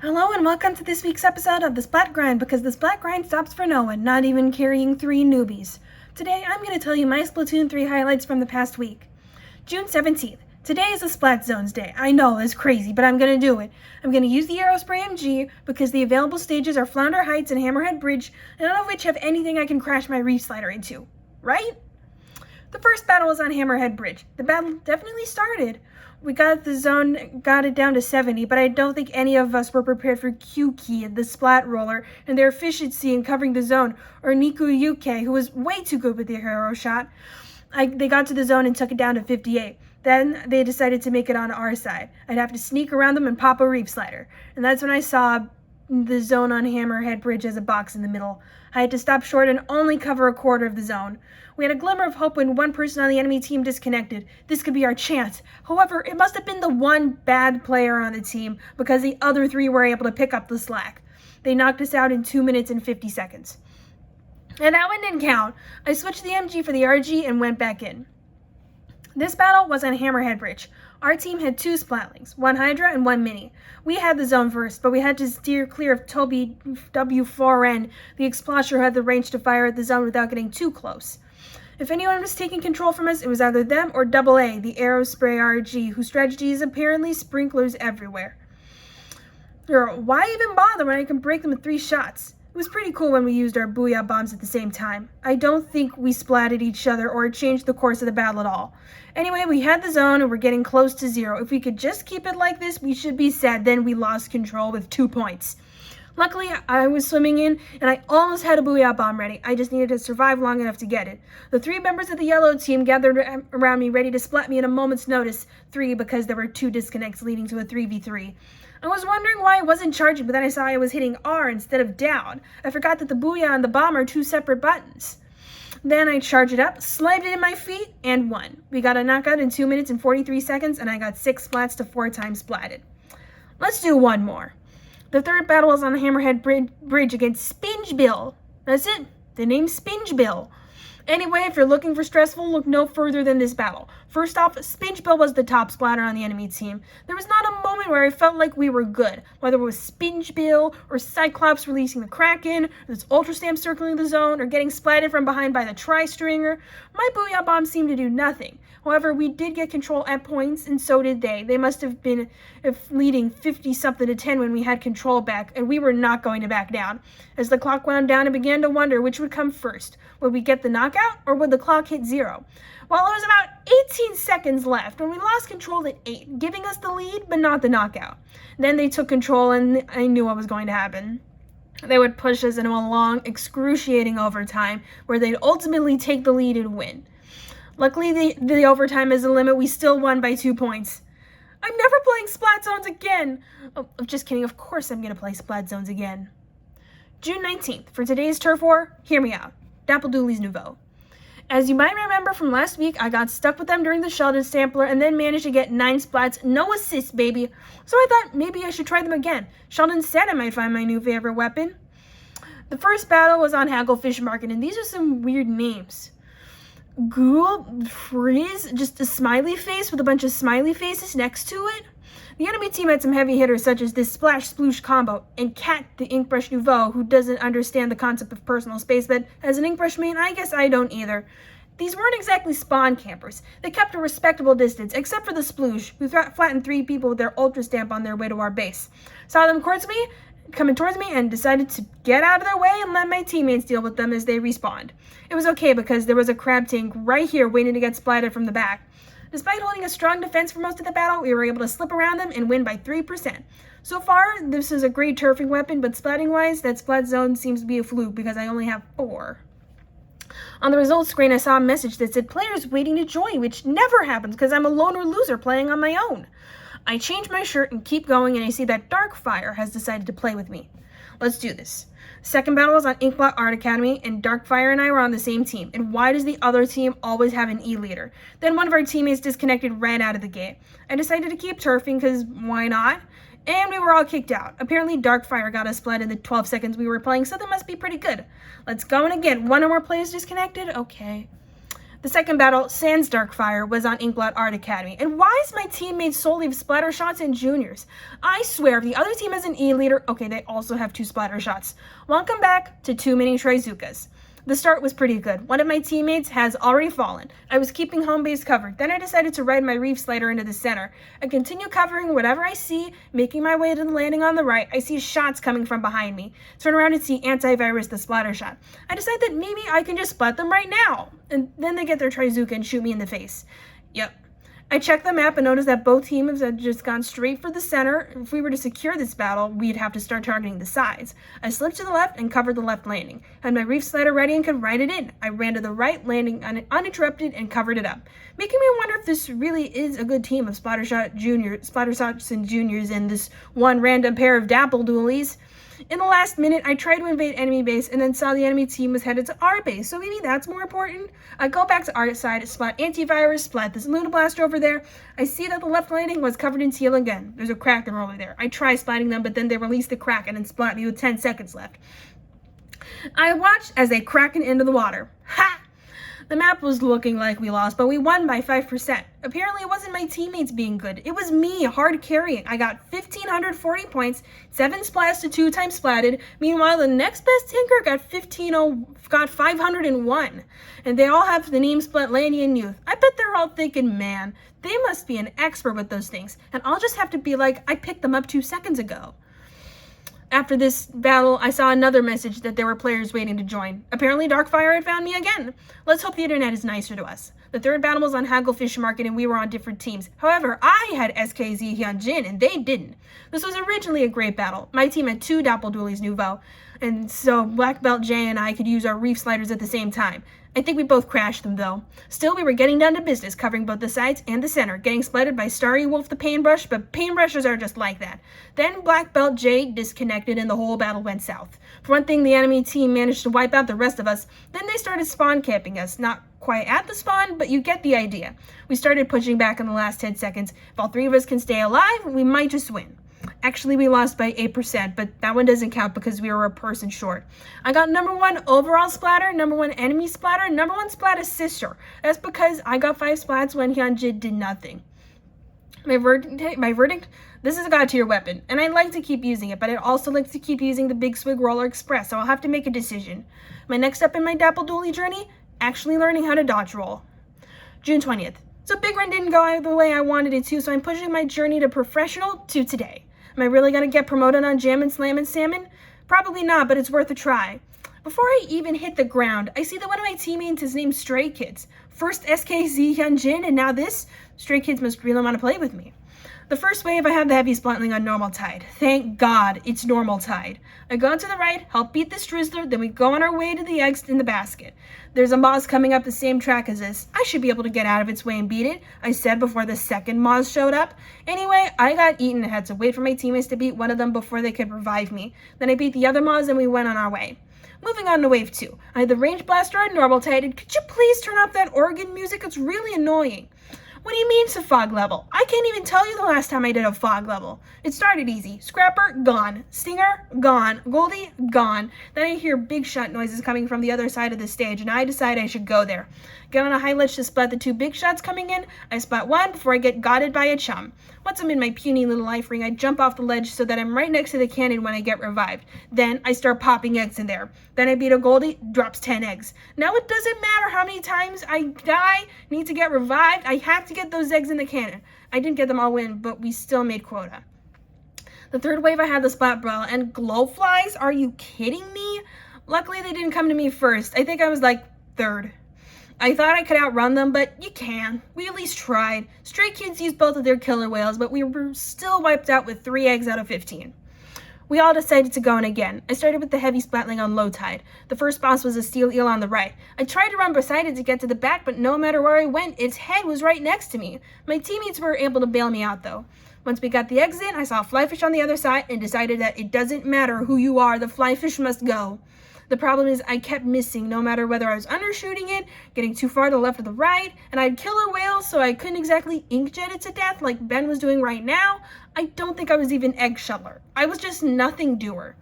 Hello and welcome to this week's episode of the Splat Grind, because the Splat Grind stops for no one, not even carrying 3 newbies. Today I'm going to tell you my Splatoon 3 highlights from the past week. June 17th. Today is a Splat Zones Day. I know, it's crazy, but I'm going to do it. I'm going to use the Aerospray MG because the available stages are Flounder Heights and Hammerhead Bridge, none of which have anything I can crash my Reef Slider into. Right? The first battle was on Hammerhead Bridge. The battle definitely started. We got the zone, got it down to 70, but I don't think any of us were prepared for Q-Key, the Splat Roller, and their efficiency in covering the zone, or Niku Yuke, who was way too good with the hero shot. They got to the zone and took it down to 58. Then they decided to make it on our side. I'd have to sneak around them and pop a Reef Slider. And that's when I saw the zone on Hammerhead Bridge as a box in the middle. I had to stop short and only cover a quarter of the zone. We had a glimmer of hope when one person on the enemy team disconnected. This could be our chance. However, it must have been the one bad player on the team because the other 3 were able to pick up the slack. They knocked us out in 2 minutes and 50 seconds. And that one didn't count. I switched the MG for the RG and went back in. This battle was on Hammerhead Bridge. Our team had 2 Splatlings, 1 Hydra and 1 Mini. We had the zone first, but we had to steer clear of Toby W4N, the Exploser who had the range to fire at the zone without getting too close. If anyone was taking control from us, it was either them or Double A, the Aerospray RG, whose strategy is apparently sprinklers everywhere. Why even bother when I can break them with 3 shots? It was pretty cool when we used our Booyah bombs at the same time. I don't think we splatted each other or changed the course of the battle at all. Anyway, we had the zone and we're getting close to 0. If we could just keep it like this, we should be set. Then we lost control with 2 points. Luckily, I was swimming in and I almost had a Booyah bomb ready. I just needed to survive long enough to get it. The 3 members of the yellow team gathered around me ready to splat me at a moment's notice. 3 because there were 2 disconnects leading to a 3v3. I was wondering why I wasn't charging, but then I saw I was hitting R instead of down. I forgot that the Booyah and the bomb are 2 separate buttons. Then I charged it up, slammed it in my feet, and won. We got a knockout in 2 minutes and 43 seconds, and I got 6 splats to 4 times splatted. Let's do one more. The third battle was on the Hammerhead Bridge against Spinge Bill. That's it. The name's Spinge Bill. Anyway, if you're looking for stressful, look no further than this battle. First off, Spinge Bill was the top splatter on the enemy team. There was not a moment where I felt like we were good, whether it was Spinge Bill, or Cyclops releasing the Kraken, or this Ultra Stamp circling the zone, or getting splatted from behind by the Tri-Stringer. My Booyah Bomb seemed to do nothing. However, we did get control at points, and so did they. They must have been leading 50-something to 10 when we had control back, and we were not going to back down. As the clock wound down, I began to wonder which would come first. Would we get the knockout, or would the clock hit 0? Well, it was about 18 seconds left when we lost control at 8, giving us the lead, but not the knockout. Then they took control, and I knew what was going to happen. They would push us into a long, excruciating overtime, where they'd ultimately take the lead and win. Luckily, the overtime is the limit. We still won by 2 points. I'm never playing Splat Zones again. Oh, just kidding. Of course I'm going to play Splat Zones again. June 19th. For today's Turf War, hear me out. Dapple Dooley's Nouveau. As you might remember from last week, I got stuck with them during the Sheldon Sampler and then managed to get 9 splats, no assists, baby. So I thought maybe I should try them again. Sheldon said I might find my new favorite weapon. The first battle was on Hagglefish Market, and these are some weird names. Ghoul Freeze, just a smiley face with a bunch of smiley faces next to it. The enemy team had some heavy hitters such as this Splash Sploosh combo, and Cat, the Inkbrush Nouveau, who doesn't understand the concept of personal space, but as an Inkbrush main, I guess I don't either. These weren't exactly spawn campers. They kept a respectable distance, except for the Sploosh, who flattened 3 people with their Ultra Stamp on their way to our base. Saw them coming towards me, and decided to get out of their way and let my teammates deal with them as they respawned. It was okay because there was a crab tank right here waiting to get splatted from the back. Despite holding a strong defense for most of the battle, we were able to slip around them and win by 3%. So far, this is a great turfing weapon, but splatting-wise, that splat zone seems to be a fluke because I only have 4. On the results screen, I saw a message that said players waiting to join, which never happens because I'm a loner loser playing on my own. I change my shirt and keep going, and I see that Darkfire has decided to play with me. Let's do this. Second battle was on Inkblot Art Academy, and Darkfire and I were on the same team. And why does the other team always have an E-leader? Then one of our teammates disconnected right out of the game. I decided to keep turfing, because why not? And we were all kicked out. Apparently Darkfire got us split in the 12 seconds we were playing, so that must be pretty good. Let's go, and again, one or more players disconnected? Okay. The second battle, Sans Darkfire, was on Inkblot Art Academy. And why is my team made solely of splatter shots and juniors? I swear, if the other team has an E-leader, okay, they also have 2 splatter shots. Welcome back to Too Many Trizukas. The start was pretty good. One of my teammates has already fallen. I was keeping home base covered. Then I decided to ride my reef slider into the center. I continue covering whatever I see, making my way to the landing on the right. I see shots coming from behind me. Turn around and see Antivirus, the splatter shot. I decide that maybe I can just splat them right now. And then they get their Trizuka and shoot me in the face. Yep. I checked the map and noticed that both teams had just gone straight for the center. If we were to secure this battle, we'd have to start targeting the sides. I slipped to the left and covered the left landing. Had my reef slider ready and could ride it in. I ran to the right, landing uninterrupted and covered it up, making me wonder if this really is a good team of splatter shots and juniors and this one random pair of dapple dualies. In the last minute, I tried to invade enemy base and then saw the enemy team was headed to our base, so maybe that's more important. I go back to our side, splat Antivirus, splat this Luna Blaster over there. I see that the left landing was covered in teal again. There's a Kraken over there. I try splatting them, but then they release the Kraken and splat me with 10 seconds left. I watched as they Kraken into the water. Ha! The map was looking like we lost, but we won by 5%. Apparently, it wasn't my teammates being good. It was me, hard carrying. I got 1,540 points, 7 splats to 2 times splatted. Meanwhile, the next best tinker got 501. And they all have the name Splatlandian Youth. I bet they're all thinking, man, they must be an expert with those things. And I'll just have to be like, I picked them up 2 seconds ago. After this battle, I saw another message that there were players waiting to join. Apparently, Darkfire had found me again. Let's hope the internet is nicer to us. The third battle was on Hagglefish Market and we were on different teams. However, I had SKZ Hyunjin and they didn't. This was originally a great battle. My team had 2 Dapple Dualies Nouveau, and so Black Belt Jay and I could use our reef sliders at the same time. I think we both crashed them though. Still, we were getting down to business, covering both the sides and the center, getting splatted by Starry Wolf the Paintbrush, but paintbrushes are just like that. Then Black Belt Jay disconnected and the whole battle went south. For one thing, the enemy team managed to wipe out the rest of us. Then they started spawn camping us, not quite at the spawn, but you get the idea. We started pushing back in the last 10 seconds. If all 3 of us can stay alive, we might just win. Actually, we lost by 8%, but that one doesn't count because we were a person short. I got number 1 overall splatter, number 1 enemy splatter, number 1 splat assister. That's because I got 5 splats when Hyunjin did nothing. My verdict, this is a god tier weapon, and I like to keep using it, but I also like to keep using the Big Swig Roller Express, so I'll have to make a decision. My next step in my Dapple Dually journey, actually learning how to dodge roll. June 20th. So Big Run didn't go the way I wanted it to, so I'm pushing my journey to professional to today. Am I really going to get promoted on Jam and Slam and Salmon? Probably not, but it's worth a try. Before I even hit the ground, I see that one of my teammates is named Stray Kids. First SKZ Hyunjin, and now this? Stray Kids must really want to play with me. The first wave, I have the heavy splatling on normal tide. Thank God, it's normal tide. I go to the right, help beat this Drizzler, then we go on our way to the eggs in the basket. There's a Moz coming up the same track as this. I should be able to get out of its way and beat it, I said before the second Moz showed up. Anyway, I got eaten and had to wait for my teammates to beat one of them before they could revive me. Then I beat the other Moz and we went on our way. Moving on to wave 2. I had the range blaster on normal tide, and could you please turn off that organ music? It's really annoying. What do you mean it's a fog level? I can't even tell you the last time I did a fog level. It started easy. Scrapper, gone. Stinger, gone. Goldie, gone. Then I hear big shot noises coming from the other side of the stage, and I decide I should go there. Get on a high ledge to splat the 2 big shots coming in. I splat 1 before I get gotted by a chum. Once I'm in my puny little life ring, I jump off the ledge so that I'm right next to the cannon when I get revived. Then I start popping eggs in there. Then I beat a Goldie, drops 10 eggs. Now it doesn't matter how many times I die, need to get revived, I have to get those eggs in the cannon. I didn't get them all in, but we still made quota. The third wave, I had the splat brawl and glowflies. Are you kidding me? Luckily, they didn't come to me first. I think I was like 3rd. I thought I could outrun them, but you can. We at least tried. Stray Kids used both of their killer whales, but we were still wiped out with 3 eggs out of 15. We all decided to go in again. I started with the heavy splatling on low tide. The first boss was a steel eel on the right. I tried to run beside it to get to the back, but no matter where I went, its head was right next to me. My teammates were able to bail me out though. Once we got the eggs in, I saw a flyfish on the other side and decided that it doesn't matter who you are, the flyfish must go. The problem is I kept missing no matter whether I was undershooting it, getting too far to the left or the right, and I had killer whales so I couldn't exactly inkjet it to death like Ben was doing right now. I don't think I was even egg shuttler. I was just nothing doer.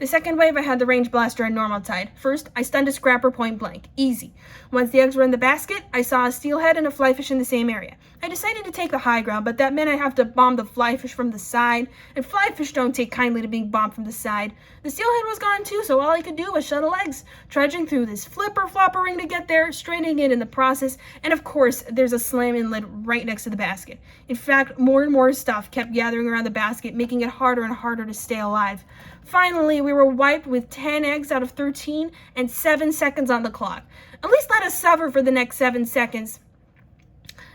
The second wave, I had the range blaster on normal tide. First, I stunned a scrapper point blank. Easy. Once the eggs were in the basket, I saw a steelhead and a flyfish in the same area. I decided to take the high ground, but that meant I have to bomb the flyfish from the side, and flyfish don't take kindly to being bombed from the side. The steelhead was gone too, so all I could do was shuttle eggs, trudging through this flipper-flopper ring to get there, straining it in the process, and of course, there's a slam inlet right next to the basket. In fact, more and more stuff kept gathering around the basket, making it harder and harder to stay alive. Finally, we were wiped with 10 eggs out of 13 and 7 seconds on the clock. At least let us suffer for the next 7 seconds.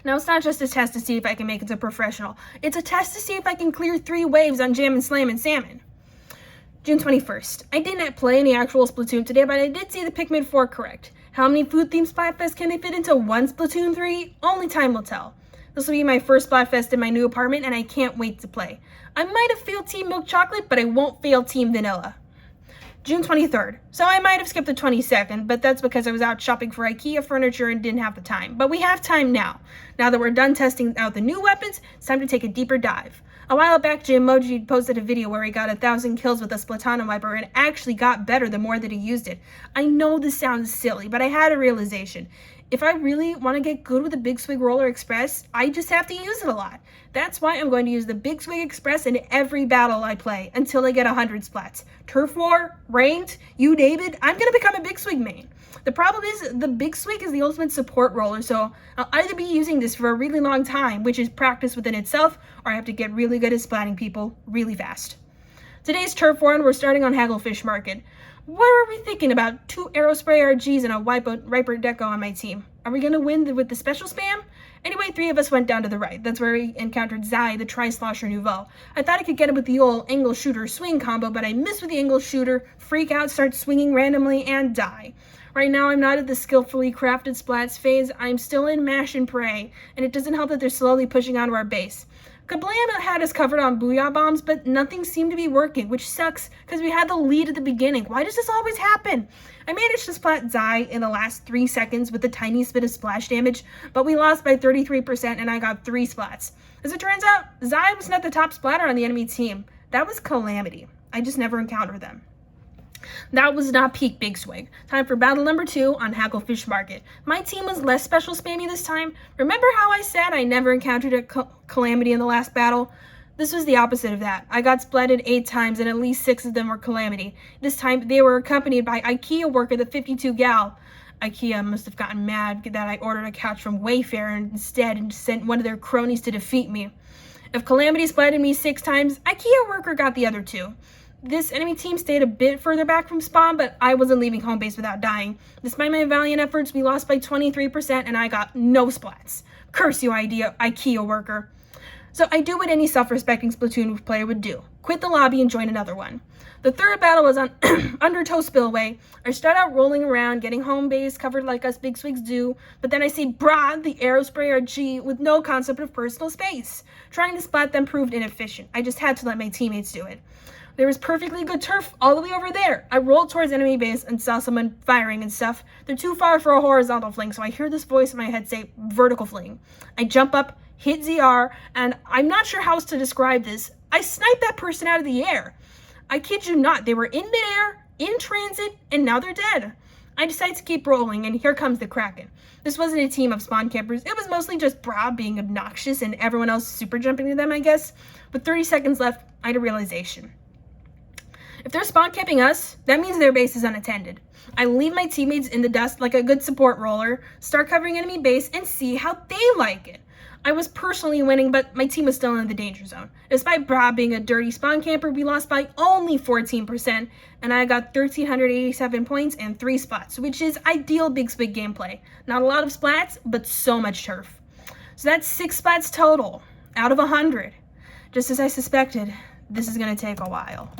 Now, it's not just a test to see if I can make it to professional. It's a test to see if I can clear 3 waves on Jam and Slam and Salmon. June 21st. I didn't play any actual Splatoon today, but I did see the Pikmin 4 correct. How many food-themed Splatfests can they fit into one Splatoon 3? Only time will tell. This will be my first Splatfest in my new apartment, and I can't wait to play. I might have failed Team Milk Chocolate, but I won't fail Team Vanilla. June 23rd. So I might have skipped the 22nd, but that's because I was out shopping for IKEA furniture and didn't have the time. But we have time now. Now that we're done testing out the new weapons, it's time to take a deeper dive. A while back, Jimoji posted a video where he got 1,000 kills with a Splatoon wiper and actually got better the more that he used it. I know this sounds silly, but I had a realization. If I really want to get good with the Big Swig Roller Express, I just have to use it a lot. That's why I'm going to use the Big Swig Express in every battle I play until I get 100 splats. Turf War, Ranked, you name it, I'm going to become a Big Swig main. The problem is the Big Swig is the ultimate support roller, so I'll either be using this for a really long time, which is practice within itself, or I have to get really good at splatting people really fast. Today's Turf War, and we're starting on Hagglefish Market. What are we thinking about 2 Aerospray RGs and a Riper Deco on my team? Are we going to win with the special spam? Anyway, 3 of us went down to the right. That's where we encountered Zai, the Tri-Slosher Nouveau. I thought I could get it with the old angle shooter swing combo, but I missed with the angle shooter, freak out, start swinging randomly, and die. Right now, I'm not at the skillfully crafted splats phase. I'm still in mash and pray, and it doesn't help that they're slowly pushing onto our base. Kablam had us covered on Booyah Bombs, but nothing seemed to be working, which sucks because we had the lead at the beginning. Why does this always happen? I managed to splat Zai in the last 3 seconds with the tiniest bit of splash damage, but we lost by 33% and I got 3 splats. As it turns out, Zai was not the top splatter on the enemy team. That was Calamity. I just never encountered them. That was not peak Big Swig. Time for battle number 2 on Hagglefish Market. My team was less special spammy this time. Remember how I said I never encountered a Calamity in the last battle? This was the opposite of that. I got splatted 8 times and at least 6 of them were Calamity. This time they were accompanied by IKEA worker, the 52 gal. IKEA must have gotten mad that I ordered a couch from Wayfair instead and sent one of their cronies to defeat me. If Calamity splatted me 6 times, IKEA worker got the other 2. This enemy team stayed a bit further back from spawn, but I wasn't leaving home base without dying. Despite my valiant efforts, we lost by 23% and I got no splats. Curse you, IKEA worker. So I do what any self-respecting Splatoon player would do. Quit the lobby and join another one. The third battle was on Undertow Spillway. I start out rolling around, getting home base covered like us Big Swigs do, but then I see Brad, the Aerospray RG, with no concept of personal space. Trying to splat them proved inefficient. I just had to let my teammates do it. There was perfectly good turf all the way over there. I rolled towards enemy base and saw someone firing and stuff. They're too far for a horizontal fling, so I hear this voice in my head say, vertical fling. I jump up, hit ZR, and I'm not sure how else to describe this. I sniped that person out of the air. I kid you not, they were in midair, in transit, and now they're dead. I decide to keep rolling, and here comes the Kraken. This wasn't a team of spawn campers. It was mostly just Bra being obnoxious and everyone else super jumping to them, I guess. With 30 seconds left, I had a realization. If they're spawn camping us, that means their base is unattended. I leave my teammates in the dust like a good support roller, start covering enemy base, and see how they like it. I was personally winning, but my team was still in the danger zone. Despite Bra being a dirty spawn camper, we lost by only 14%, and I got 1,387 points and 3 splats, which is ideal Big Swig gameplay. Not a lot of splats, but so much turf. So that's 6 splats total, out of 100. Just as I suspected, this is going to take a while.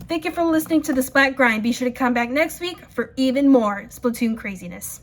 Thank you for listening to the Splat Grind. Be sure to come back next week for even more Splatoon craziness.